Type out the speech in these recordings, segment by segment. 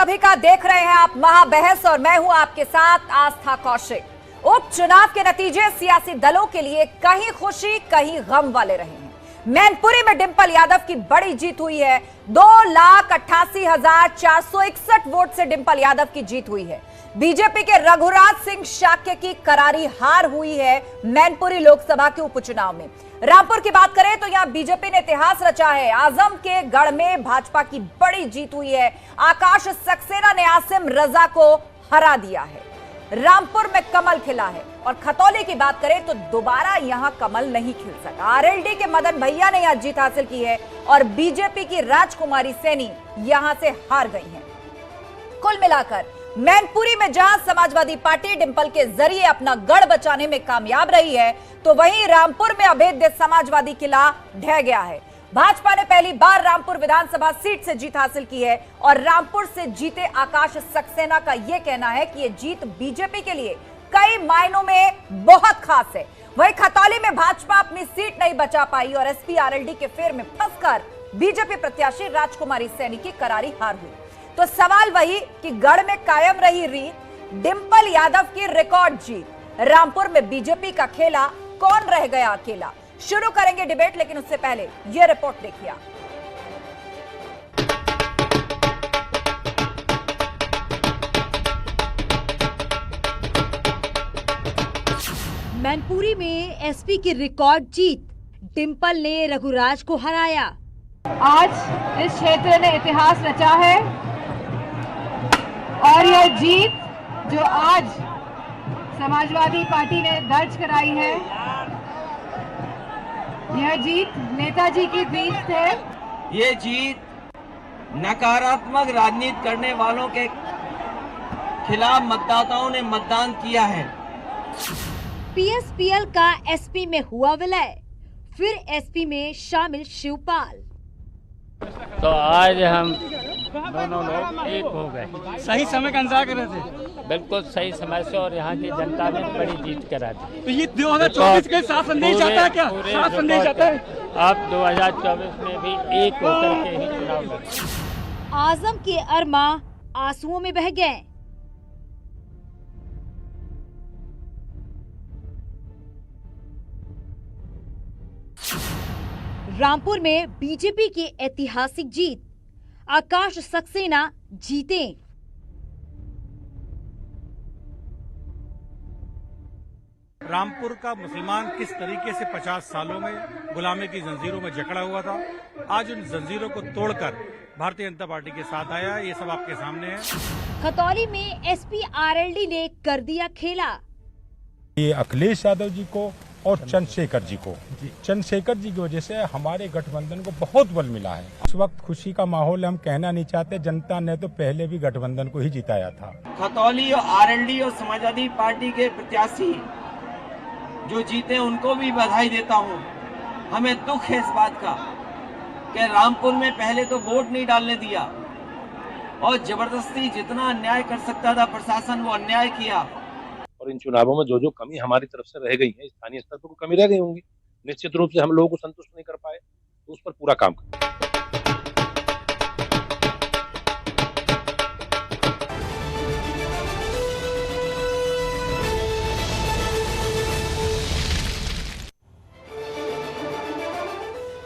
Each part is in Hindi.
सभी का देख रहे हैं आप महाबहस और मैं हूं आपके साथ आस्था कौशिक। उपचुनाव के नतीजे सियासी दलों के लिए कहीं खुशी कहीं गम वाले रहे हैं। मैनपुरी में डिंपल यादव की बड़ी जीत हुई है। 2,88,461 वोट से डिंपल यादव की जीत हुई है। बीजेपी के रघुराज सिंह शाक्य की करारी हार हुई है मैनपुरी लोकसभा के उपचुनाव में। रामपुर की बात करें तो यहां बीजेपी ने इतिहास रचा है। आजम के गढ़ में भाजपा की बड़ी जीत हुई है। आकाश सक्सेना ने आसिम रजा को हरा दिया है। रामपुर में कमल खिला है। और खतौली की बात करें तो दोबारा यहां कमल नहीं खिल सका। आरएलडी के मदन भैया ने यहां जीत हासिल की है और बीजेपी की राजकुमारी सैनी यहां से हार गई हैं। कुल मिलाकर मैनपुरी में जहां समाजवादी पार्टी डिंपल के जरिए अपना गढ़ बचाने में कामयाब रही है, तो वहीं रामपुर में अभेद्य समाजवादी किला ढह गया है। भाजपा ने पहली बार रामपुर विधानसभा सीट से जीत हासिल की है और रामपुर से जीते आकाश सक्सेना का यह कहना है कि यह जीत बीजेपी के लिए कई मायनों में बहुत खास है। वहीं खतौली में भाजपा अपनी सीट नहीं बचा पाई और एसपी आरएलडी के फेर में फंसकर बीजेपी प्रत्याशी राजकुमारी सैनी की करारी हार हुई। तो सवाल वही कि गढ़ में कायम रही रीत, डिंपल यादव की रिकॉर्ड जीत, रामपुर में बीजेपी का खेला, कौन रह गया अकेला? शुरू करेंगे डिबेट, लेकिन उससे पहले यह रिपोर्ट देखिए। मैनपुरी में एसपी की रिकॉर्ड जीत, डिंपल ने रघुराज को हराया। आज इस क्षेत्र ने इतिहास रचा है और यह जीत जो आज समाजवादी पार्टी ने दर्ज कराई है, यह जीत नेताजी की जीत है। ये जीत नकारात्मक राजनीति करने वालों के खिलाफ मतदाताओं ने मतदान किया है। पीएसपीएल का एसपी में हुआ विलय, फिर एसपी में शामिल शिवपाल। तो आज हम दोनों लोग एक हो गए। सही समय का इंतजार कर रहे थे। बिल्कुल सही समय से और यहाँ की जनता ने बड़ी जीत करा दी। तो ये 2024 के साथ संदेश आता है क्या? साथ संदेश आता है। अब 2024 में भी एक होकर के ही चुनाव लड़े। आजम के अरमा आंसुओं में बह गए। रामपुर में बीजेपी की ऐतिहासिक जीत, आकाश सक्सेना जीते। रामपुर का मुसलमान किस तरीके से 50 सालों में गुलामी की जंजीरों में जकड़ा हुआ था, आज उन जंजीरों को तोड़कर भारतीय जनता पार्टी के साथ आया, ये सब आपके सामने है। खतौली में एसपी आरएलडी ने कर दिया खेला। ये अखिलेश यादव जी को और चंद्रशेखर जी को, चंद्रशेखर जी की वजह से हमारे गठबंधन को बहुत बल मिला है। इस वक्त खुशी का माहौल हम कहना नहीं चाहते। जनता ने तो पहले भी गठबंधन को ही जिताया था। खतौली और आरएलडी और समाजवादी पार्टी के प्रत्याशी जो जीते उनको भी बधाई देता हूं। हमें दुख है इस बात का कि रामपुर में पहले तो वोट नहीं डालने दिया और जबरदस्ती जितना अन्याय कर सकता था प्रशासन वो अन्याय किया। और इन चुनावों में जो जो कमी हमारी तरफ से रह गई है, स्थानीय स्तर पर कमी रह गई होंगी, निश्चित रूप से हम लोगों को संतुष्ट नहीं कर पाए, तो उस पर पूरा काम करें।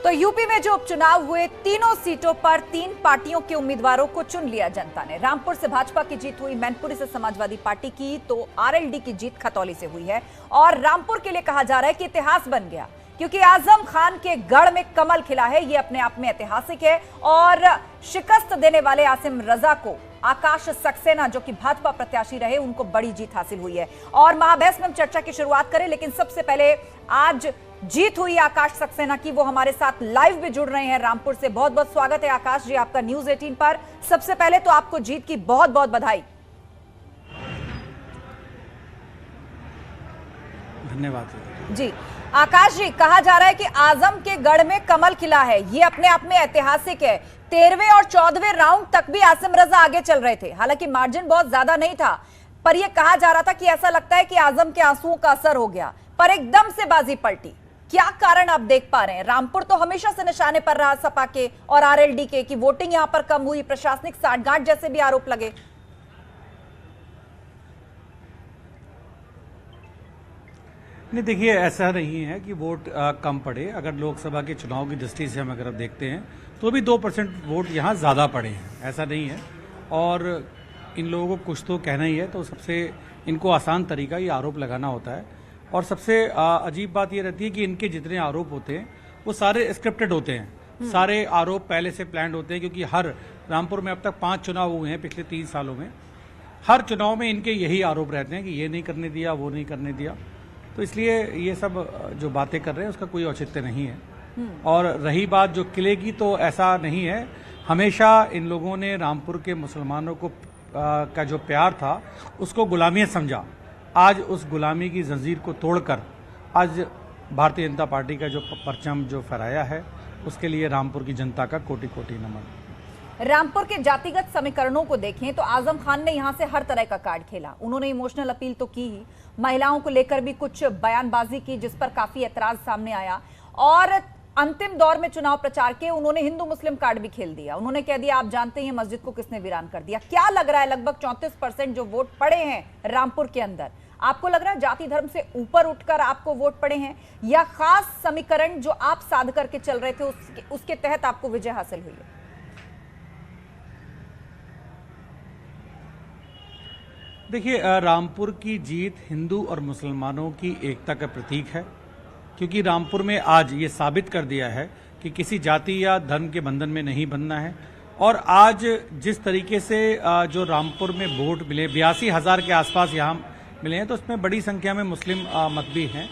तो यूपी में जो उपचुनाव हुए, तीनों सीटों पर 3 पार्टियों के उम्मीदवारों को चुन लिया जनता ने। रामपुर से भाजपा की जीत हुई, मैनपुरी से समाजवादी पार्टी की, तो आरएलडी की जीत खतौली से हुई है। और रामपुर के लिए कहा जा रहा है कि इतिहास बन गया, क्योंकि आजम खान के गढ़ में कमल खिला है। ये अपने आप में ऐतिहासिक है। और शिकस्त देने वाले आसिम रजा को आकाश सक्सेना, जो कि भाजपा प्रत्याशी रहे, उनको बड़ी जीत हासिल हुई है। और महाबहस में हम चर्चा की शुरुआत करें, लेकिन सबसे पहले आज जीत हुई आकाश सक्सेना की, वो हमारे साथ लाइव भी जुड़ रहे हैं रामपुर से। बहुत बहुत स्वागत है आकाश जी आपका न्यूज 18 पर। सबसे पहले तो आपको जीत की बहुत बहुत बधाई। धन्यवाद जी। आकाश जी, कहा जा रहा है कि आजम के गढ़ में कमल खिला है, ये अपने आप में ऐतिहासिक है। 13वें और 14वें राउंड तक भी आसिम रजा आगे चल रहे थे, हालांकि मार्जिन बहुत ज्यादा नहीं था, पर यह कहा जा रहा था कि ऐसा लगता है कि आजम के आंसुओं का असर हो गया, पर एकदम से बाजी पलटी। क्या कारण आप देख पा रहे हैं? रामपुर तो हमेशा से निशाने पर रहा सपा के और आरएलडी के कि वोटिंग यहां पर कम हुई, प्रशासनिक साठगांठ जैसे भी आरोप लगे। नहीं, देखिए, ऐसा नहीं है कि वोट कम पड़े। अगर लोकसभा के चुनाव की दृष्टि से हम अगर देखते हैं तो भी 2% वोट यहाँ ज़्यादा पड़े हैं, ऐसा नहीं है। और इन लोगों को कुछ तो कहना ही है, तो सबसे इनको आसान तरीका ये आरोप लगाना होता है। और सबसे अजीब बात ये रहती है कि इनके जितने आरोप होते हैं वो सारे स्क्रिप्टेड होते हैं, सारे आरोप पहले से प्लान्ड होते हैं, क्योंकि हर रामपुर में अब तक 5 चुनाव हुए हैं पिछले 3 सालों में। हर चुनाव में इनके यही आरोप रहते हैं कि ये नहीं करने दिया, वो नहीं करने दिया। तो इसलिए ये सब जो बातें कर रहे हैं उसका कोई औचित्य नहीं है। और रही बात जो किले की, तो ऐसा नहीं है। हमेशा इन लोगों ने रामपुर के मुसलमानों को का जो प्यार था उसको गुलामियत समझा। आज उस गुलामी की जंजीर को तोड़कर आज भारतीय जनता पार्टी का जो परचम जो फहराया है, उसके लिए रामपुर की जनता का कोटि कोटि नमन। रामपुर के जातिगत समीकरणों को देखें तो आजम खान ने यहां से हर तरह का कार्ड खेला। उन्होंने इमोशनल अपील तो की ही, महिलाओं को लेकर भी कुछ बयानबाजी की जिस पर काफी ऐतराज सामने आया, और अंतिम दौर में चुनाव प्रचार के उन्होंने हिंदू मुस्लिम कार्ड भी खेल दिया। उन्होंने कह दिया, आप जानते हैं मस्जिद को किसने वीरान कर दिया। क्या लग रहा है, लगभग 34% जो वोट पड़े हैं रामपुर के अंदर, आपको लग रहा है जाति धर्म से ऊपर उठकर आपको वोट पड़े हैं, या खास समीकरण जो आप साध करके चल रहे थे उसके तहत आपको विजय हासिल हुई है? देखिए, रामपुर की जीत हिंदू और मुसलमानों की एकता का प्रतीक है, क्योंकि रामपुर में आज ये साबित कर दिया है कि किसी जाति या धर्म के बंधन में नहीं बनना है। और आज जिस तरीके से जो रामपुर में वोट मिले, 82,000 के आसपास यहाँ मिले हैं, तो उसमें बड़ी संख्या में मुस्लिम मत भी हैं।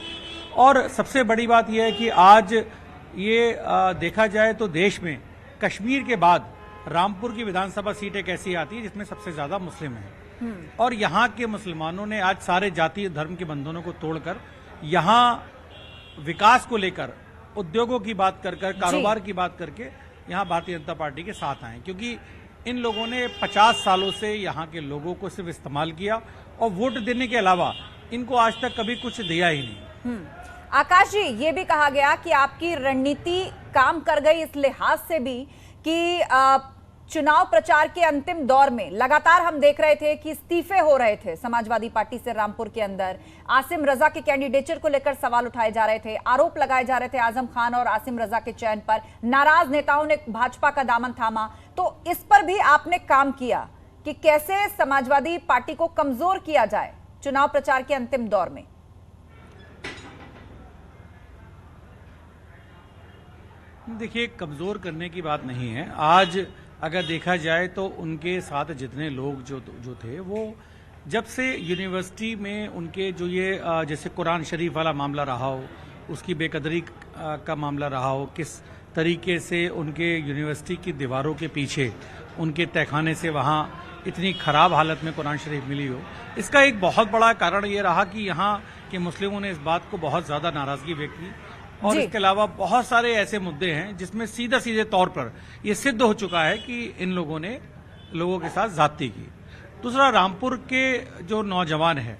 और सबसे बड़ी बात यह है कि आज ये देखा जाए तो देश में कश्मीर के बाद रामपुर की विधानसभा सीट एक ऐसी आती है जिसमें सबसे ज्यादा मुस्लिम हैं। और यहाँ के मुसलमानों ने आज सारे जाति धर्म के बंधनों को तोड़कर यहाँ विकास को लेकर, उद्योगों की बात कर कर, कारोबार की बात करके यहाँ भारतीय जनता पार्टी के साथ आए, क्योंकि इन लोगों ने 50 सालों से यहाँ के लोगों को सिर्फ इस्तेमाल किया और वोट देने के अलावा इनको आज तक कभी कुछ दिया ही नहीं। आकाश जी, ये भी कहा गया कि आपकी रणनीति काम कर गई इस लिहाज से भी कि चुनाव प्रचार के अंतिम दौर में लगातार हम देख रहे थे कि इस्तीफे हो रहे थे समाजवादी पार्टी से रामपुर के अंदर। आसिम रजा के कैंडिडेचर को लेकर सवाल उठाए जा रहे थे, आरोप लगाए जा रहे थे आजम खान और आसिम रजा के चयन पर। नाराज नेताओं ने भाजपा का दामन थामा, तो इस पर भी आपने काम किया कि कैसे समाजवादी पार्टी को कमजोर किया जाए चुनाव प्रचार के अंतिम दौर में। देखिए, कमजोर करने की बात नहीं है। आज अगर देखा जाए तो उनके साथ जितने लोग जो थे, वो जब से यूनिवर्सिटी में उनके जो ये जैसे कुरान शरीफ वाला मामला रहा हो, उसकी बेकदरी का मामला रहा हो, किस तरीके से उनके यूनिवर्सिटी की दीवारों के पीछे उनके तहखाने से वहाँ इतनी खराब हालत में कुरान शरीफ मिली हो, इसका एक बहुत बड़ा कारण ये रहा कि यहाँ के मुस्लिमों ने इस बात को बहुत ज़्यादा नाराज़गी व्यक्त की। और इसके अलावा बहुत सारे ऐसे मुद्दे हैं जिसमें सीधे तौर पर यह सिद्ध हो चुका है कि इन लोगों ने लोगों के साथ जाती की। दूसरा, रामपुर के जो नौजवान है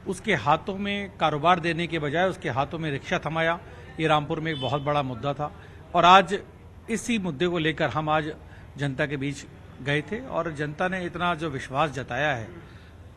उसके हाथों में कारोबार देने के बजाय उसके हाथों में रिक्शा थमाया, ये रामपुर में एक बहुत बड़ा मुद्दा था। और आज इसी मुद्दे को लेकर हम आज जनता के बीच गए थे और जनता ने इतना जो विश्वास जताया है,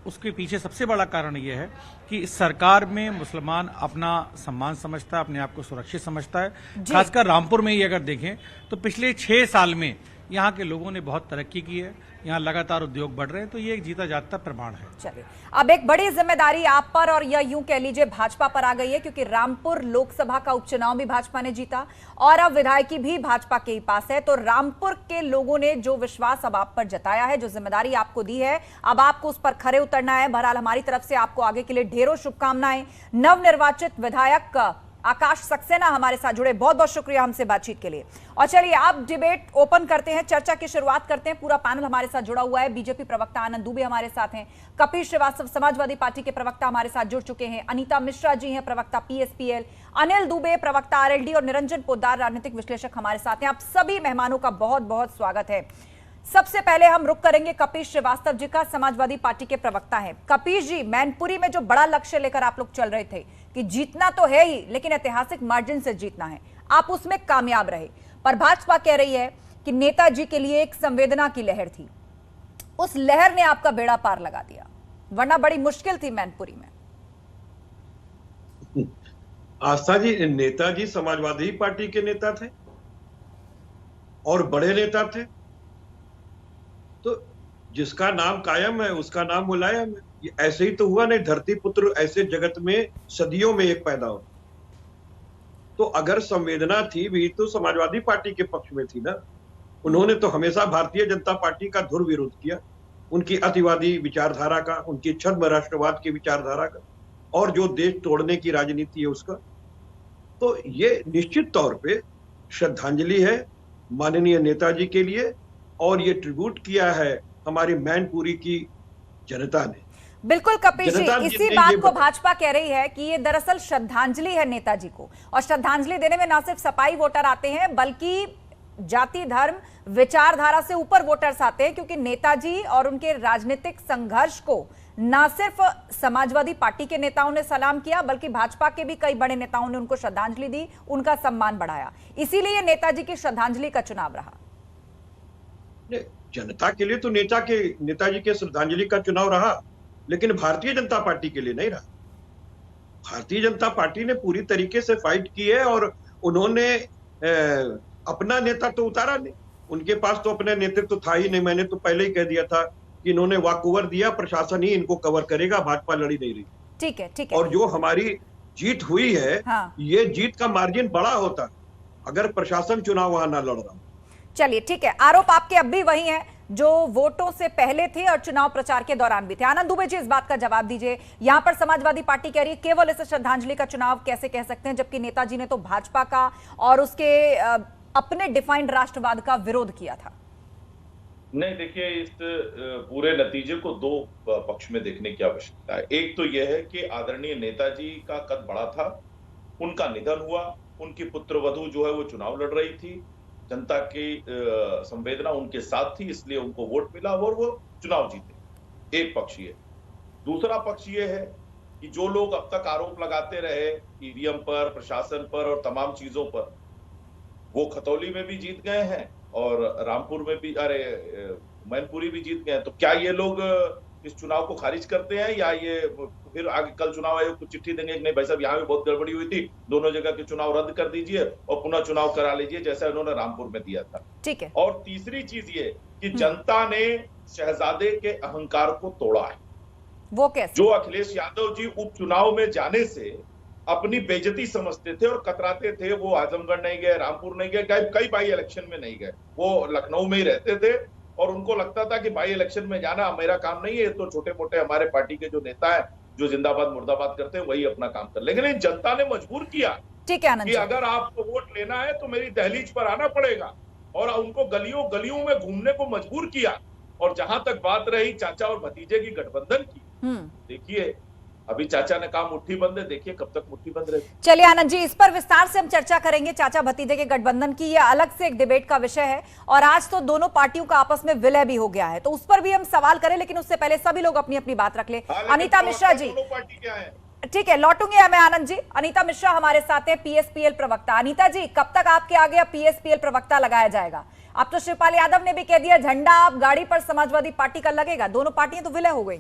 उसके पीछे सबसे बड़ा कारण यह है कि इस सरकार में मुसलमान अपना सम्मान समझता है, अपने आप को सुरक्षित समझता है। खासकर रामपुर में ही अगर देखें तो पिछले 6 साल में यहाँ के लोगों ने बहुत तरक्की की है, यहाँ लगातार उद्योग बढ़ रहे हैं, तो ये एक जीता जागता प्रमाण है। चलिए, अब एक बड़ी जिम्मेदारी आप पर और या यूं कह लीजिए भाजपा पर आ गई है, क्योंकि रामपुर लोकसभा का उपचुनाव भी भाजपा ने जीता और अब विधायकी भी भाजपा के ही पास है। तो रामपुर के लोगों ने जो विश्वास अब आप पर जताया है, जो जिम्मेदारी आपको दी है, अब आपको उस पर खरे उतरना है। बहरहाल हमारी तरफ से आपको आगे के लिए ढेरों शुभकामनाएं। नवनिर्वाचित विधायक आकाश सक्सेना हमारे साथ जुड़े, बहुत बहुत शुक्रिया हमसे बातचीत के लिए। और चलिए आप डिबेट ओपन करते हैं, चर्चा की शुरुआत करते हैं। पूरा पैनल हमारे साथ जुड़ा हुआ है। बीजेपी प्रवक्ता आनंद दुबे हमारे साथ हैं, कपिल श्रीवास्तव समाजवादी पार्टी के प्रवक्ता हमारे साथ जुड़ चुके हैं, अनीता मिश्रा जी हैं प्रवक्ता पीएसपीएल, अनिल दुबे प्रवक्ता आरएलडी और निरंजन पोद्दार राजनीतिक विश्लेषक हमारे साथ हैं। आप सभी मेहमानों का बहुत बहुत स्वागत है। सबसे पहले हम रुक करेंगे कपीश श्रीवास्तव जी का, समाजवादी पार्टी के प्रवक्ता हैं। कपीश जी, मैनपुरी में जो बड़ा लक्ष्य लेकर आप लोग चल रहे थे कि जीतना तो है ही, लेकिन ऐतिहासिक मार्जिन से जीतना है, आप उसमें कामयाब रहे, पर भाजपा कह रही है कि नेताजी के लिए एक संवेदना की लहर थी, उस लहर ने आपका बेड़ा पार लगा दिया, वरना बड़ी मुश्किल थी मैनपुरी में। आस्था जी, नेताजी समाजवादी पार्टी के नेता थे और बड़े नेता थे, तो जिसका नाम कायम है उसका नाम मुलायम है। ये ऐसे ही तो हुआ नहीं, धरती पुत्र ऐसे जगत में सदियों में एक पैदा हो। तो अगर संवेदना थी भी तो समाजवादी पार्टी के पक्ष में थी ना। उन्होंने तो हमेशा भारतीय जनता पार्टी का धुर विरोध किया, उनकी अतिवादी विचारधारा का, उनकी छद्म राष्ट्रवाद की विचारधारा का, और जो देश तोड़ने की राजनीति है उसका। तो ये निश्चित तौर पे श्रद्धांजलि है माननीय नेताजी के लिए, और ये ट्रिब्यूट किया है हमारी मैनपुरी की जनता ने। बिल्कुल कपीश जी, इसी बात को भाजपा कह रही है कि ये दरअसल श्रद्धांजलि है नेताजी को, और श्रद्धांजलि देने में ना सिर्फ सपाई वोटर आते हैं बल्कि जाति धर्म विचारधारा से ऊपर वोटर्स आते हैं, क्योंकि नेताजी और उनके राजनीतिक संघर्ष को ना सिर्फ समाजवादी पार्टी के नेताओं ने सलाम किया बल्कि भाजपा के भी कई बड़े नेताओं ने उनको श्रद्धांजलि दी, उनका सम्मान बढ़ाया। इसीलिए नेताजी की श्रद्धांजलि का चुनाव रहा। जनता के लिए तो नेताजी के श्रद्धांजलि का चुनाव रहा, लेकिन भारतीय जनता पार्टी के लिए नहीं रहा। भारतीय जनता पार्टी ने पूरी तरीके से फाइट की है, और उन्होंने अपना नेता तो उतारा नहीं, उनके पास तो अपना नेतृत्व था ही नहीं। मैंने तो पहले ही कह दिया था कि इन्होंने वॉकओवर दिया, प्रशासन ही इनको कवर करेगा, भाजपा लड़ी नहीं रही। ठीक है, ठीक है। और जो हमारी जीत हुई है, हाँ। ये जीत का मार्जिन बड़ा होता अगर प्रशासन चुनाव वहां ना लड़ रहा। चलिए ठीक है, आरोप आपके अब भी वही हैं जो वोटों से पहले थे और चुनाव प्रचार के दौरान भी थे। आनंद दुबे जी, इस बात का जवाब दीजिए। यहां पर समाजवादी पार्टी कह रही है केवल इसे श्रद्धांजलि का चुनाव कैसे कह सकते हैं, जबकि नेताजी ने तो भाजपा का और उसके अपने डिफाइंड राष्ट्रवाद का विरोध किया था। नहीं, देखिए, इस पूरे नतीजे को दो पक्ष में देखने की आवश्यकता है। एक तो यह है कि आदरणीय नेताजी का कद बड़ा था, उनका निधन हुआ, उनकी पुत्रवधू जो है वो चुनाव लड़ रही थी, जनता की संवेदना उनके साथ थी, इसलिए उनको वोट मिला और वो चुनाव जीते। एक पक्ष ये। दूसरा पक्ष ये है कि जो लोग अब तक आरोप लगाते रहे ईवीएम पर, प्रशासन पर और तमाम चीजों पर, वो खतौली में भी जीत गए हैं और रामपुर में भी, मैनपुरी भी जीत गए हैं। तो क्या ये लोग इस चुनाव को खारिज करते हैं, या ये फिर आगे कल चुनाव आयोग को चिट्ठी देंगे कि नहीं भाई साहब यहाँ भी बहुत गड़बड़ी हुई थी, दोनों जगह के चुनाव रद्द कर दीजिए और पुनः चुनाव करा लीजिए, जैसा उन्होंने रामपुर में दिया था। ठीक है। और तीसरी चीज ये कि जनता ने शहजादे के अहंकार को तोड़ा है। वो कैसे? जो अखिलेश यादव जी उपचुनाव में जाने से अपनी बेइज्जती समझते थे और कतराते थे, वो आजमगढ़ नहीं गए, रामपुर नहीं गए, कई बाई इलेक्शन में नहीं गए, वो लखनऊ में ही रहते थे और उनको लगता था कि बाई इलेक्शन में जाना मेरा काम नहीं है, तो छोटे मोटे हमारे पार्टी के जो नेता है जो जिंदाबाद मुर्दाबाद करते हैं वही अपना काम कर। लेकिन जनता ने मजबूर किया कि अगर आपको वोट लेना है तो मेरी दहलीज पर आना पड़ेगा, और उनको गलियों गलियों में घूमने को मजबूर किया। और जहां तक बात रही चाचा और भतीजे की गठबंधन की, देखिए अभी चाचा ने कहा मुट्ठी बंद है, देखिए कब तक मुट्ठी बंद रहेगी। चलिए आनंद जी, इस पर विस्तार से हम चर्चा करेंगे। चाचा भतीजे के गठबंधन की ये अलग से एक डिबेट का विषय है, और आज तो दोनों पार्टियों का आपस में विलय भी हो गया है, तो उस पर भी हम सवाल करें, लेकिन उससे पहले सभी लोग अपनी अपनी बात रख ले। अनीता मिश्रा जी, ठीक है, लौटूंगे मैं आनंद जी। अनीता मिश्रा हमारे साथ है, पीएसपीएल प्रवक्ता। अनीता जी, कब तक आपके आगे अब पीएसपीएल प्रवक्ता लगाया जाएगा? अब तो शिवपाल यादव ने भी कह दिया झंडा आप गाड़ी पर समाजवादी पार्टी का लगेगा, दोनों पार्टियां तो विलय हो गई।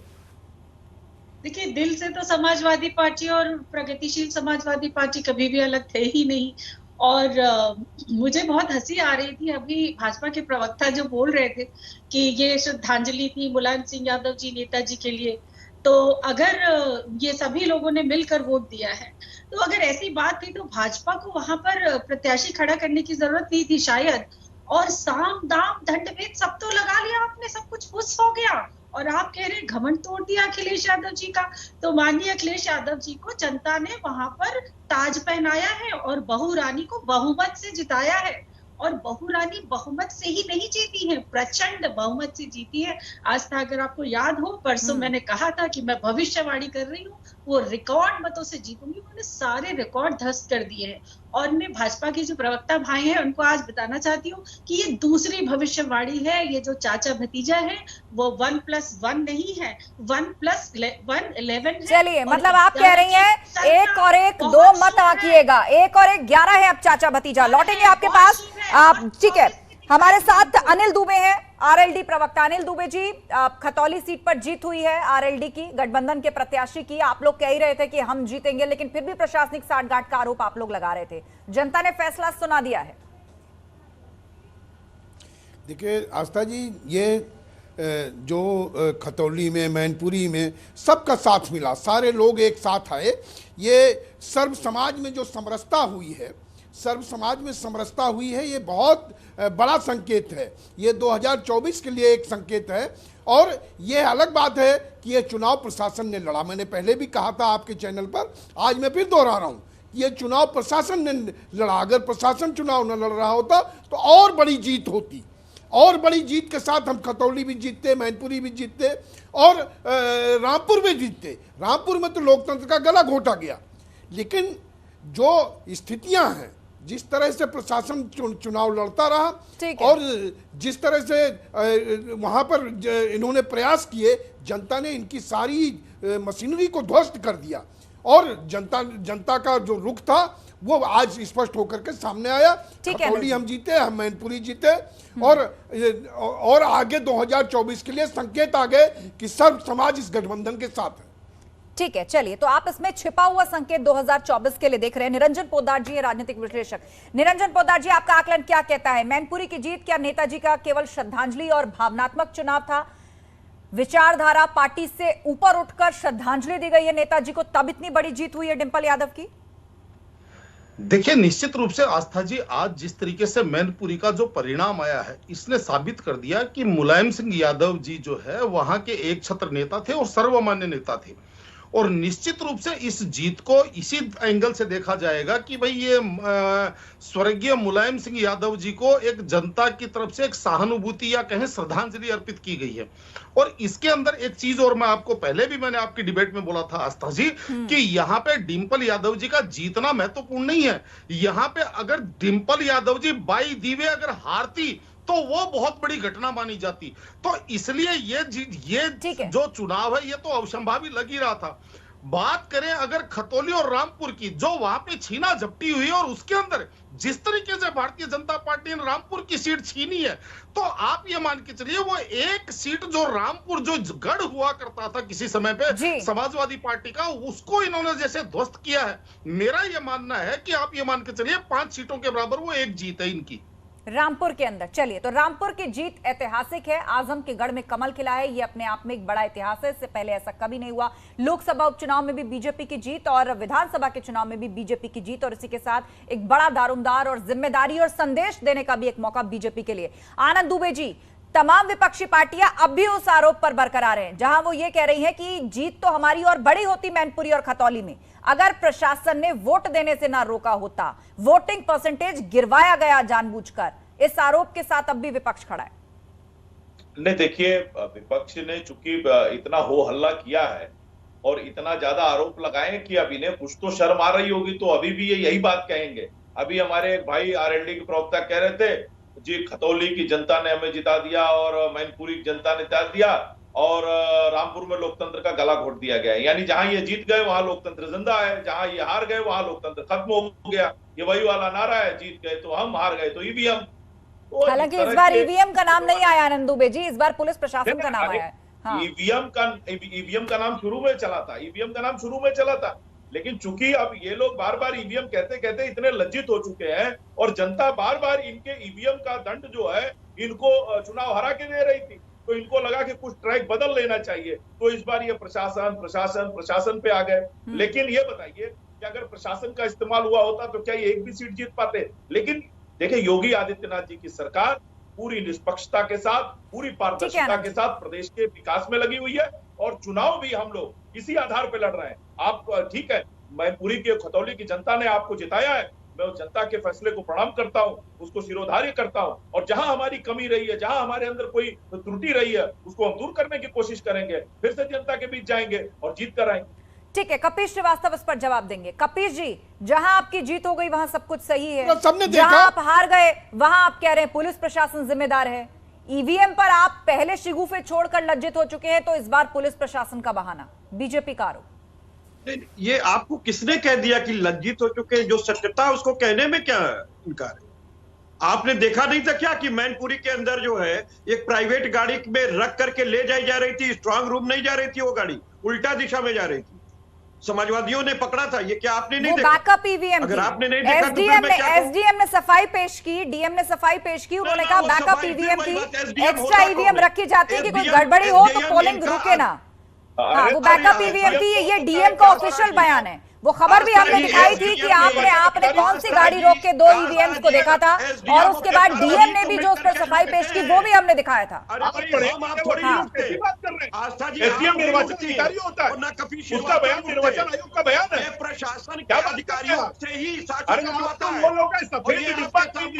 देखिए, दिल से तो समाजवादी पार्टी और प्रगतिशील समाजवादी पार्टी कभी भी अलग थे ही नहीं। और मुझे बहुत हंसी आ रही थी अभी भाजपा के प्रवक्ता जो बोल रहे थे कि ये श्रद्धांजलि थी मुलायम सिंह यादव जी नेताजी के लिए। तो अगर ये सभी लोगों ने मिलकर वोट दिया है, तो अगर ऐसी बात थी तो भाजपा को वहां पर प्रत्याशी खड़ा करने की जरूरत नहीं थी शायद। और साम दाम दंड भेद सब तो लगा लिया आपने, सब कुछ खुश हो गया, और आप कह रहे घमंड तोड़ दिया अखिलेश यादव जी का। तो माननीय अखिलेश यादव जी को जनता ने वहां पर ताज पहनाया है और बहू रानी को बहुमत से जिताया है। और बहू रानी बहुमत से ही नहीं जीती है, प्रचंड बहुमत से जीती है। आस्था, अगर आपको याद हो, परसों मैंने कहा था कि मैं भविष्यवाणी कर रही हूँ, वो रिकॉर्ड मतों से जीतूंगी। उन्होंने सारे रिकॉर्ड ध्वस्त कर दिए हैं। और मैं भाजपा के जो प्रवक्ता भाई हैं उनको आज बताना चाहती हूँ कि ये दूसरी भविष्यवाणी है। ये जो चाचा भतीजा है वो 1+1 नहीं है, 1+1 11 है। चलिए, मतलब आप कह रही हैं 1 और 1 2 मत आंकिएगा, 1 और 1 11 है अब चाचा भतीजा। लौटेंगे आपके पास। ठीक है, हमारे साथ अनिल दुबे हैं, आरएलडी प्रवक्ता। अनिल दुबे जी, खतौली सीट पर जीत हुई है आरएलडी की, गठबंधन के प्रत्याशी की। आप लोग कह ही रहे थे कि हम जीतेंगे, लेकिन फिर भी प्रशासनिक साठगांठ का आरोप आप लोग लगा रहे थे। जनता ने फैसला सुना दिया है। देखिए आस्था जी, ये जो खतौली में, मैनपुरी में सबका साथ मिला, सारे लोग एक साथ आए। ये सर्व समाज में जो समरसता हुई है, सर्व समाज में समरसता हुई है, ये बहुत बड़ा संकेत है। ये 2024 के लिए एक संकेत है। और ये अलग बात है कि ये चुनाव प्रशासन ने लड़ा। मैंने पहले भी कहा था आपके चैनल पर, आज मैं फिर दोहरा रहा हूँ, ये चुनाव प्रशासन ने लड़ा। अगर प्रशासन चुनाव न लड़ रहा होता तो और बड़ी जीत होती। और बड़ी जीत के साथ हम खतौली भी जीतते, मैनपुरी भी जीतते और रामपुर भी जीतते। रामपुर में तो लोकतंत्र का गला घोटा गया। लेकिन जो स्थितियां हैं, जिस तरह से प्रशासन चुनाव लड़ता रहा और जिस तरह से वहां पर इन्होंने प्रयास किए, जनता ने इनकी सारी मशीनरी को ध्वस्त कर दिया। और जनता का जो रुख था वो आज स्पष्ट होकर के सामने आया। खतौली हम जीते, हम मैनपुरी जीते और आगे 2024 के लिए संकेत आ गए कि सर्व समाज इस गठबंधन के साथ है। ठीक है, चलिए, तो आप इसमें छिपा हुआ संकेत 2024 के लिए देख रहे हैं। निरंजन पोद्दार जी, राजनीतिक विश्लेषक। निरंजन पोद्दार जी, आपका आकलन क्या कहता है? मैनपुरी की जीत क्या नेताजी का केवल श्रद्धांजलि और भावनात्मक चुनाव था? विचारधारा पार्टी से ऊपर उठकर श्रद्धांजलि दी गई है नेताजी को, तब इतनी बड़ी जीत हुई है डिंपल यादव की? देखिए, निश्चित रूप से आस्था जी, आज जिस तरीके से मैनपुरी का जो परिणाम आया है, इसने साबित कर दिया कि मुलायम सिंह यादव जी जो है वहां के एक छत्र नेता थे और सर्वमान्य नेता थे। और निश्चित रूप से इस जीत को इसी एंगल से देखा जाएगा कि भाई ये स्वर्गीय मुलायम सिंह यादव जी को एक जनता की तरफ से एक सहानुभूति या कहें श्रद्धांजलि अर्पित की गई है। और इसके अंदर एक चीज और मैं आपको पहले भी मैंने आपकी डिबेट में बोला था आस्था जी कि यहाँ पे डिंपल यादव जी का जीतना महत्वपूर्ण नहीं है। यहाँ पे अगर डिंपल यादव जी बाई दीवे अगर हारती तो वो बहुत बड़ी घटना मानी जाती। तो इसलिए ये जो चुनाव है ये तो अवसंभावी लग ही रहा था। बात करें अगर खतौली और रामपुर की, जो वहां पे छीना झपटी हुई और उसके अंदर जिस तरीके से भारतीय जनता पार्टी ने रामपुर की सीट छीनी है, तो आप ये मान के चलिए वो एक सीट जो रामपुर जो गढ़ हुआ करता था किसी समय पे समाजवादी पार्टी का, उसको इन्होंने जैसे ध्वस्त किया है। मेरा ये मानना है कि आप ये मान के चलिए 5 सीटों के बराबर वो एक जीत है इनकी रामपुर के अंदर। चलिए, तो रामपुर की जीत ऐतिहासिक है। आजम के गढ़ में कमल खिला है, ये अपने आप में एक बड़ा इतिहास है। इससे पहले ऐसा कभी नहीं हुआ। लोकसभा उपचुनाव में भी बीजेपी की जीत और विधानसभा के चुनाव में भी बीजेपी की जीत, और इसी के साथ एक बड़ा दारोमदार और जिम्मेदारी और संदेश देने का भी एक मौका बीजेपी के लिए। आनंद दुबे जी, तमाम विपक्षी पार्टियां अब भी उस आरोप पर बरकरार हैं, जहां वो ये कह रही हैं कि जीत तो हमारी और बड़ी होती मैनपुरी और खतौली में, अगर प्रशासन ने वोट देने से ना रोका होता, वोटिंग परसेंटेज गिरवाया गया जानबूझकर। इस आरोप के साथ अब भी विपक्ष खड़ा है। नहीं, देखिए, विपक्ष ने चूंकि इतना हो हल्ला किया है और इतना ज्यादा आरोप लगाए कि अब इन्हें कुछ तो शर्म आ रही होगी, तो अभी भी ये यही बात कहेंगे। अभी हमारे एक भाई आरएलडी के प्रवक्ता कह रहे थे जी, खतौली की जनता ने हमें जिता दिया और मैनपुरी की जनता ने जिता दिया और रामपुर में लोकतंत्र का गला घोट दिया गया है। यानी जहां ये जीत गए वहां लोकतंत्र जिंदा है, जहां ये हार गए वहां लोकतंत्र खत्म हो गया। ये वही वाला नारा है, जीत गए तो हम, हार गए तो ईवीएम। हालांकि इस बार ईवीएम का नाम नहीं आया आनंद दुबे जी, इस बार पुलिस प्रशासन का नाम आया है। हाँ। ईवीएम का नाम शुरू में चला था, ईवीएम का नाम शुरू में चला था, लेकिन चूंकि अब ये लोग बार बार ईवीएम कहते कहते इतने लज्जित हो चुके हैं और जनता बार बार इनके ईवीएम का दंड जो है इनको चुनाव हरा के दे रही थी, तो इनको लगा कि कुछ ट्रैक बदल लेना चाहिए, तो इस बार ये प्रशासन पे आ गए। लेकिन ये बताइए कि अगर प्रशासन का इस्तेमाल हुआ होता तो क्या ये एक भी सीट जीत पाते? लेकिन देखिए, योगी आदित्यनाथ जी की सरकार पूरी निष्पक्षता के साथ, पूरी पारदर्शिता के साथ प्रदेश के विकास में लगी हुई है और चुनाव भी हम लोग इसी आधार पर लड़ रहे हैं। आप ठीक है, मैनपुरी के खतौली की जनता ने आपको जिताया है, मैं उस जनता के फैसले को प्रणाम करता हूं, उसको सिरोधार्य करता हूं, और जहां हमारी कमी रही है, जहां हमारे अंदर कोई त्रुटि रही है, उसको हम दूर करने की कोशिश करेंगे, फिर से जनता के बीच जाएंगे और जीत कर आएंगे। ठीक है, कपिल श्रीवास्तव इस पर जवाब देंगे। कपिल जी, जहां आपकी जीत हो गई वहां सब कुछ सही है, सबने जहां देखा। आप हार गए वहां आप कह रहे हैं पुलिस प्रशासन जिम्मेदार है। ईवीएम पर आप पहले शिगुफे छोड़कर लज्जित हो चुके हैं, तो इस बार पुलिस प्रशासन का बहाना, बीजेपी का आरोप। ये आपको किसने कह दिया कि लज्जित हो चुके हैं? जो सत्यता है उसको कहने में क्या इनकार है? आपने देखा नहीं था क्या कि मैनपुरी के अंदर जो है एक प्राइवेट गाड़ी में रख करके ले जाई जा रही थी, स्ट्रांग रूम नहीं जा रही थी, वो गाड़ी उल्टा दिशा में जा रही थी, समाजवादियों ने पकड़ा था। ये क्या आपने नहीं देखा? बैकअप ईवीएम अगर थी। आपने नहीं देखा तो फिर मैं क्या कहूं? एसडीएम ने सफाई पेश की, डीएम ने सफाई पेश की, उन्होंने कहा बैकअप ईवीएम थी, एक्स्ट्रा ईवीएम रखी जाती कि कोई गड़बड़ी हो तो पोलिंग रुके ना। हाँ, वो बैकअप ईवीएम थी, ये डीएम का ऑफिशियल बयान है। वो खबर भी हमने दिखाई थी कि आपने कौन सी गाड़ी रोक के 2 ईवीएम्स को देखा था, और उसके बाद डीएम ने भी जो उस पर सफाई पेश की वो भी हमने दिखाया था। एसडीएम निर्वाचन अधिकारी होता है, उसका बयान निर्वाचन आयोग का बयान है। प्रशासन के अधिकारियों से ही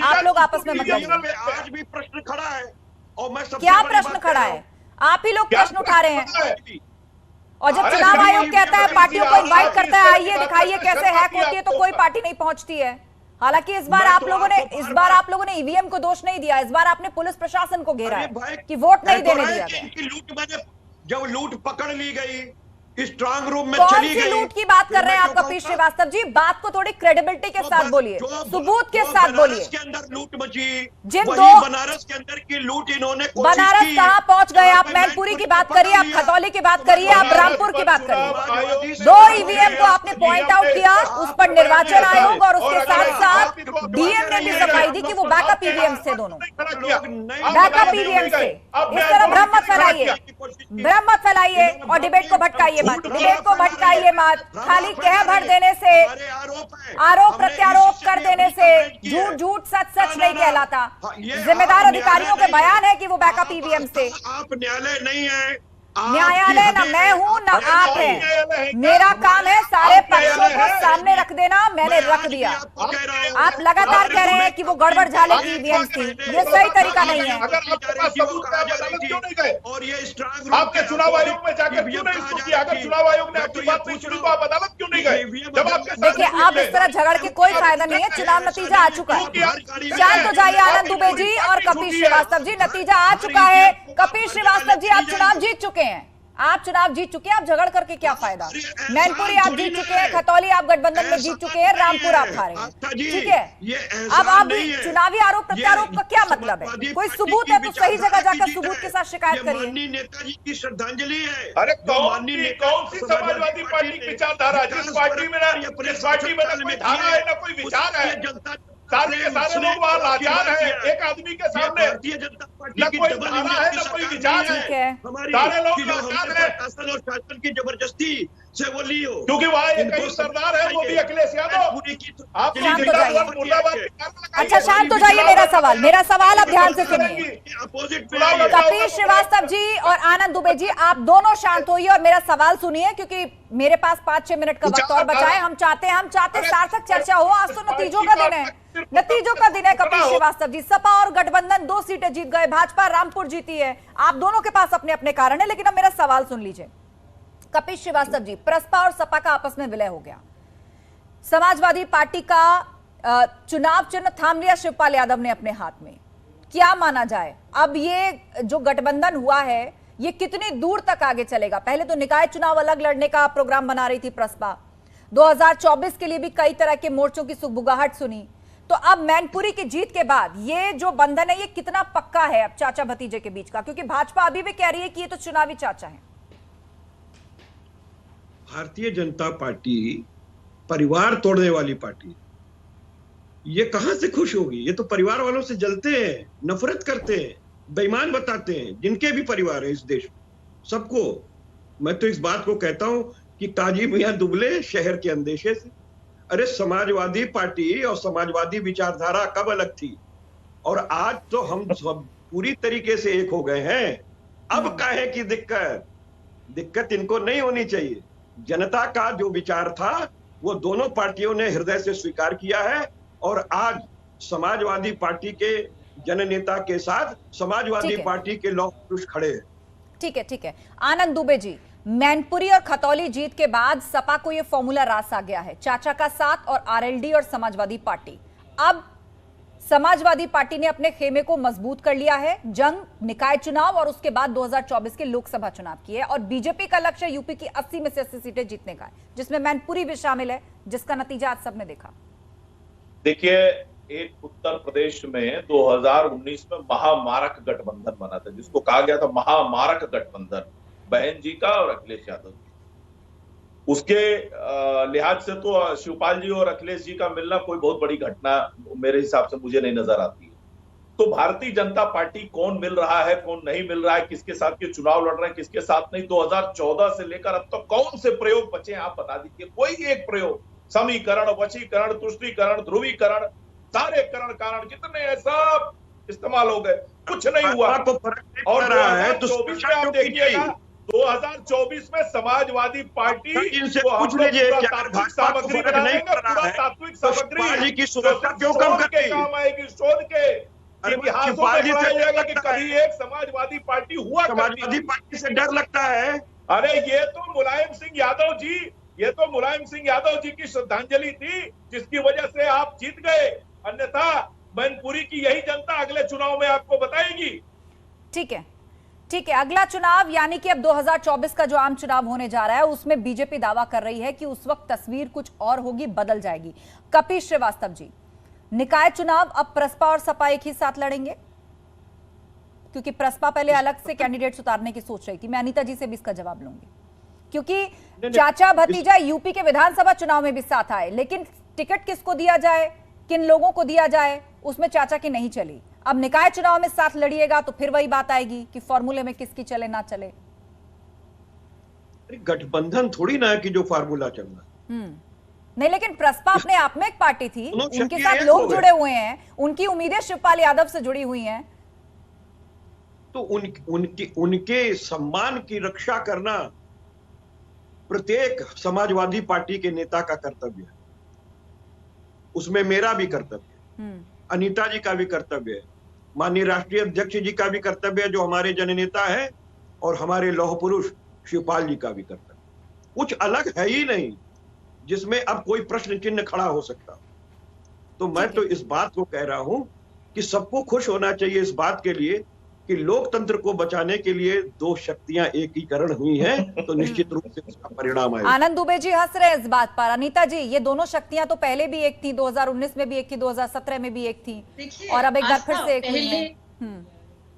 आप लोग आपस में मतलब, आज भी प्रश्न खड़ा है और मैं क्या प्रश्न खड़ा है? आप ही लोग प्रश्न उठा रहे हैं। और जब चुनाव आयोग कहता है, पार्टियों को इनवाइट करता है, आइए दिखाइए कैसे हैक होती है, तो कोई पार्टी नहीं पहुंचती है। हालांकि इस बार आप लोगों ने ईवीएम को दोष नहीं दिया, इस बार आपने पुलिस प्रशासन को घेरा है कि वोट नहीं देने दिया गया। जब लूट पकड़ ली गई, स्ट्रांग रूम में कौन चली सी गई, लूट की बात कर रहे हैं आप कपिल श्रीवास्तव जी? बात को थोड़ी क्रेडिबिलिटी के साथ बोलिए, सबूत के साथ बोलिए। के अंदर लूट मची, जिन वही दो बनारस के अंदर की लूट इन्होंने बनारस कहां पहुंच गए? आप मैनपुरी की बात करिए, आप खतौली की बात करिए, आप रामपुर की बात करिए। 2 ईवीएम को आपने पॉइंट आउट किया, उस पर निर्वाचन आयोग और उसके साथ साथ डीएम ने भी सफाई दी कि वो बैकअप ईवीएम से, दोनों बैकअप ईवीएम से। इस तरह भ्रम मत फैलाइए और डिबेट को भटकाइए मत, डिबेट को भटकाइए मत। खाली कह भर देने से, आरोप प्रत्यारोप कर देने से झूठ झूठ सच सच नहीं कहलाता। जिम्मेदार अधिकारियों के बयान है कि वो बैकअप ईवीएम से। आप न्यायालय नहीं है, न्यायालय ना मैं हूं ना आप हैं। मेरा काम है सारे पक्षों को सामने रख देना, मैंने रख दिया। आप लगातार कह रहे हैं कि वो गड़बड़ झाले की ईवीएम थी, ये सही तरीका नहीं है। और ये स्ट्रांग आपके चुनाव आयोग में जाकर क्यों नहीं इसको किया? अगर चुनाव आयोग ने आपकी बात नहीं सुनी तो आप अदालत क्यों नहीं गए? जब आपके देखिए, अब इस तरह झगड़ के कोई फायदा नहीं है, चुनाव नतीजा आ चुका है। शांत हो जाइए आनंद दुबे जी और कपिल श्रीवास्तव जी, नतीजा आ चुका है। कपिल श्रीवास्तव जी, आप चुनाव जीत चुके हैं, आप चुनाव जीत चुके हैं, आप झगड़ करके क्या फायदा? मैनपुरी आप जीत चुके हैं, खतौली आप गठबंधन में जीत चुके हैं, रामपुर आप हारे हैं, ठीक है। अब आप चुनावी आरोप प्रत्यारोप का क्या मतलब है? कोई सबूत है तो सही जगह जाकर सबूत के साथ शिकायत करिए। नेताजी की श्रद्धांजलि है। अरे कौन सी समाजवादी पार्टी की विचारधारा? जिस पार्टी में ना कोई धारा है ना कोई विचार है, सारे के सारे लोग वहां लाचार है। एक आदमी के सामने न कोई धारा है न कोई विचार है, सारे लोग लाचार है। शासन और शासन की जबरदस्ती से वो लियो, क्योंकि वहाँ एक ही सरदार है, वो भी अखिलेश यादव। आप अच्छा, शांत हो जाइए। मेरा सवाल आप ध्यान से सुनिए। कपिल श्रीवास्तव जी और आनंद दुबे जी, आप दोनों शांत होइए और मेरा सवाल सुनिए, क्योंकि मेरे पास 5-6 मिनट का वक्त और बचा है। हम चाहते सार्थक चर्चा हो। आज तो नतीजों का दिन है, नतीजों का दिन है। कपिल श्रीवास्तव जी, सपा और गठबंधन 2 सीटें जीत गए, भाजपा रामपुर जीती है। आप दोनों के पास अपने अपने कारण है, लेकिन अब मेरा सवाल सुन लीजिए। कपिल श्रीवास्तव जी, प्रसपा और सपा का आपस में विलय हो गया, समाजवादी पार्टी का चुनाव चिन्ह थाम लिया शिवपाल यादव ने अपने हाथ में। क्या माना जाए, अब ये जो गठबंधन हुआ है ये कितनी दूर तक आगे चलेगा? पहले तो निकाय चुनाव अलग लड़ने का प्रोग्राम बना रही थी प्रसपा, 2024 के लिए भी कई तरह के मोर्चों की सुगबुगाहट सुनी, तो अब मैनपुरी की जीत के बाद ये जो बंधन है ये कितना पक्का है अब चाचा भतीजे के बीच का? क्योंकि भाजपा अभी भी कह रही है कि ये तो चुनावी चाचा है। भारतीय जनता पार्टी परिवार तोड़ने वाली पार्टी, ये कहां से खुश होगी? ये तो परिवार वालों से जलते हैं, नफरत करते हैं, बेईमान बताते हैं, जिनके भी परिवार है इस देश में सबको। मैं तो इस बात को कहता हूं कि काजी मियां दुबले शहर के अंदेशे से। अरे समाजवादी पार्टी और समाजवादी विचारधारा कब अलग थी, और आज तो हम सब पूरी तरीके से एक हो गए हैं। अब काहे की दिक्कत इनको नहीं होनी चाहिए। जनता का जो विचार था वो दोनों पार्टियों ने हृदय से स्वीकार किया है, और आज समाजवादी पार्टी के जननेता के साथ समाजवादी पार्टी के लोग पुरुष खड़े हैं। ठीक है। आनंद दुबे जी, मैनपुरी और खतौली जीत के बाद सपा को यह फॉर्मूला रास आ गया है, चाचा का साथ और आरएलडी और समाजवादी पार्टी। अब समाजवादी पार्टी ने अपने खेमे को मजबूत कर लिया है। जंग निकाय चुनाव और उसके बाद 2024 के लोकसभा चुनाव की है और बीजेपी का लक्ष्य यूपी की 80 में से 80 सीटें जीतने का है, जिसमें मैनपुरी भी शामिल है, जिसका नतीजा आज सबने देखा। देखिए, एक उत्तर प्रदेश में 2019 में महामारक गठबंधन बना था, जिसको कहा गया था महामारक गठबंधन, बहन जी का और अखिलेश यादव जी। उसके लिहाज से तो शिवपाल जी और अखिलेश जी का मिलना कोई बहुत बड़ी घटना मेरे हिसाब से मुझे नहीं नजर आती है। तो भारतीय जनता पार्टी कौन मिल रहा है, कौन नहीं मिल रहा है, किसके साथ के चुनाव लड़ रहे हैं, किसके साथ नहीं, 2014 से लेकर अब तक कौन से प्रयोग बचे हैं आप बता दीजिए। कोई एक प्रयोग, समीकरण, वशीकरण, तुष्टीकरण, ध्रुवीकरण, सारे करण कारण जितने हैं सब इस्तेमाल हो गए, कुछ नहीं हुआ। और 2024 में आप देखिएगा, 2024 में समाजवादी पार्टी इनसे पूछ लीजिए तात्विक सामग्री तात्विक सामग्री की सुरक्षा क्यों कम करती काम आएगी, शोध के इतिहास कि कभी एक समाजवादी पार्टी हुआ, समाजवादी पार्टी से डर लगता है। अरे ये तो मुलायम सिंह यादव जी, ये तो मुलायम सिंह यादव जी की श्रद्धांजलि थी, जिसकी वजह से आप जीत गए, अन्यथा मैनपुरी की यही जनता अगले चुनाव में आपको बताएगी। ठीक है, ठीक है। अगला चुनाव यानी कि अब 2024 का जो आम चुनाव होने जा रहा है, उसमें बीजेपी दावा कर रही है कि उस वक्त तस्वीर कुछ और होगी, बदल जाएगी। कपीश श्रीवास्तव जी, निकाय चुनाव अब प्रसपा और सपा एक ही साथ लड़ेंगे, क्योंकि प्रसपा पहले अलग से कैंडिडेट्स उतारने की सोच रही थी। मैं अनीता जी से भी इसका जवाब लूंगी, क्योंकि चाचा भतीजा यूपी के विधानसभा चुनाव में भी साथ आए, लेकिन टिकट किसको दिया जाए, किन लोगों को दिया जाए, उसमें चाचा की नहीं चली। अब निकाय चुनाव में साथ लड़िएगा तो फिर वही बात आएगी कि फॉर्मूले में किसकी चले ना चले। गठबंधन थोड़ी ना है कि जो फार्मूला चल रहा है। नहीं, लेकिन प्रसपा अपने आप में एक पार्टी थी, उनके साथ लोग जुड़े हुए हैं, उनकी उम्मीदें शिवपाल यादव से जुड़ी हुई हैं, तो उनके सम्मान की रक्षा करना प्रत्येक समाजवादी पार्टी के नेता का कर्तव्य है। उसमें मेरा भी कर्तव्य है, अनीता जी का भी कर्तव्य है, माननीय राष्ट्रीय अध्यक्ष जी का भी कर्तव्य है जो हमारे जननेता है, और हमारे लौह पुरुष शिवपाल जी का भी कर्तव्य। कुछ अलग है ही नहीं जिसमें अब कोई प्रश्न चिन्ह खड़ा हो सकता। तो मैं तो इस बात को कह रहा हूं कि सबको खुश होना चाहिए इस बात के लिए कि लोकतंत्र को बचाने के लिए दो शक्तियां एकीकरण हुई हैं, तो निश्चित रूप से उसका परिणाम आएगा। आनंद दुबे जी हंस रहे हैं इस बात पर। अनीता जी, ये दोनों शक्तियां तो पहले भी एक थी, 2019 में भी एक थी, 2017 में भी एक थी, और अब एक बार फिर से एक हुई है।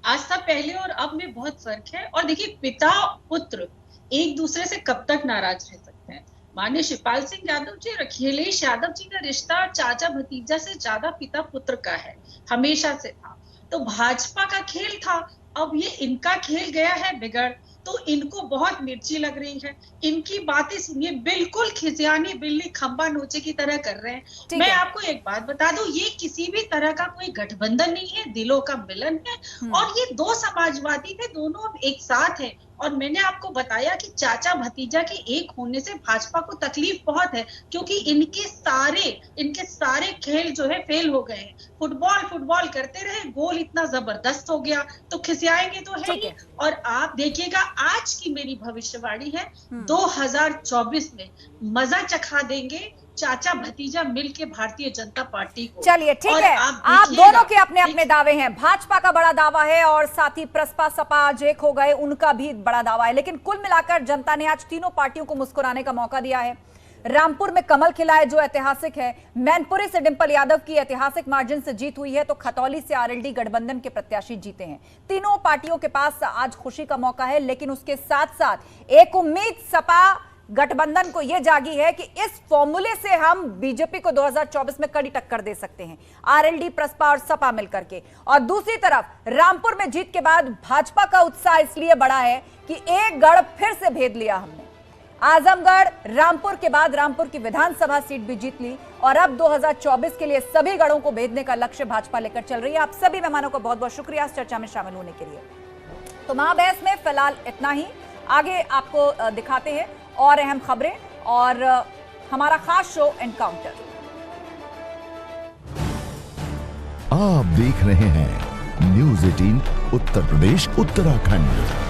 आस्था पहले और अब में बहुत फर्क है। और देखिए, पिता पुत्र एक दूसरे से कब तक नाराज रह सकते हैं। माननीय शिवपाल सिंह यादव जी और अखिलेश यादव जी का रिश्ता चाचा भतीजा से ज्यादा पिता पुत्र का है, हमेशा से था। तो भाजपा का खेल था, अब ये इनका खेल गया है बिगड़, तो इनको बहुत मिर्ची लग रही है। इनकी बातें सुनिए, बिल्कुल खिसियानी बिल्ली खंबा नोचे की तरह कर रहे हैं। मैं आपको एक बात बता दूं, ये किसी भी तरह का कोई गठबंधन नहीं है, दिलों का मिलन है। और ये दो समाजवादी थे, दोनों अब एक साथ है। और मैंने आपको बताया कि चाचा भतीजा के एक होने से भाजपा को तकलीफ बहुत है, क्योंकि इनके सारे खेल जो है फेल हो गए हैं। फुटबॉल करते रहे, गोल इतना जबरदस्त हो गया, तो खिसियाएंगे तो है ही। और आप देखिएगा, आज की मेरी भविष्यवाणी है, 2024 में मजा चखा देंगे चाचा भतीजा मिलके भारतीय जनता पार्टी को। चलिए, ठीक है, आप दोनों के अपने अपने दावे हैं। भाजपा का बड़ा दावा है और साथ ही प्रसपा सपा आज एक हो गए, उनका भी बड़ा दावा है। लेकिन कुल मिलाकर जनता ने आज तीनों पार्टियों को मुस्कुराने का मौका दिया है। रामपुर में कमल खिला है, जो ऐतिहासिक है। मैनपुरी से डिंपल यादव की ऐतिहासिक मार्जिन से जीत हुई है, तो खतौली से आरएलडी गठबंधन के प्रत्याशी जीते हैं। तीनों पार्टियों के पास आज खुशी का मौका है, लेकिन उसके साथ साथ एक उम्मीद सपा गठबंधन को यह जागी है कि इस फॉर्मूले से हम बीजेपी को 2024 में कड़ी टक्कर दे सकते हैं, आरएलडी, प्रसपा और सपा मिलकर के। और दूसरी तरफ रामपुर में जीत के बाद भाजपा का उत्साह इसलिए बढ़ा है कि एक गढ़ फिर से भेद लिया हमने। आजमगढ़, रामपुर के बाद रामपुर की विधानसभा सीट भी जीत ली, और अब 2024 के लिए सभी गढ़ों को भेदने का लक्ष्य भाजपा लेकर चल रही है। आप सभी मेहमानों का बहुत बहुत शुक्रिया इस चर्चा में शामिल होने के लिए। तो महाबहस में फिलहाल इतना ही, आगे आपको दिखाते हैं और अहम खबरें और हमारा खास शो एनकाउंटर। आप देख रहे हैं न्यूज़ 18 उत्तर प्रदेश उत्तराखंड।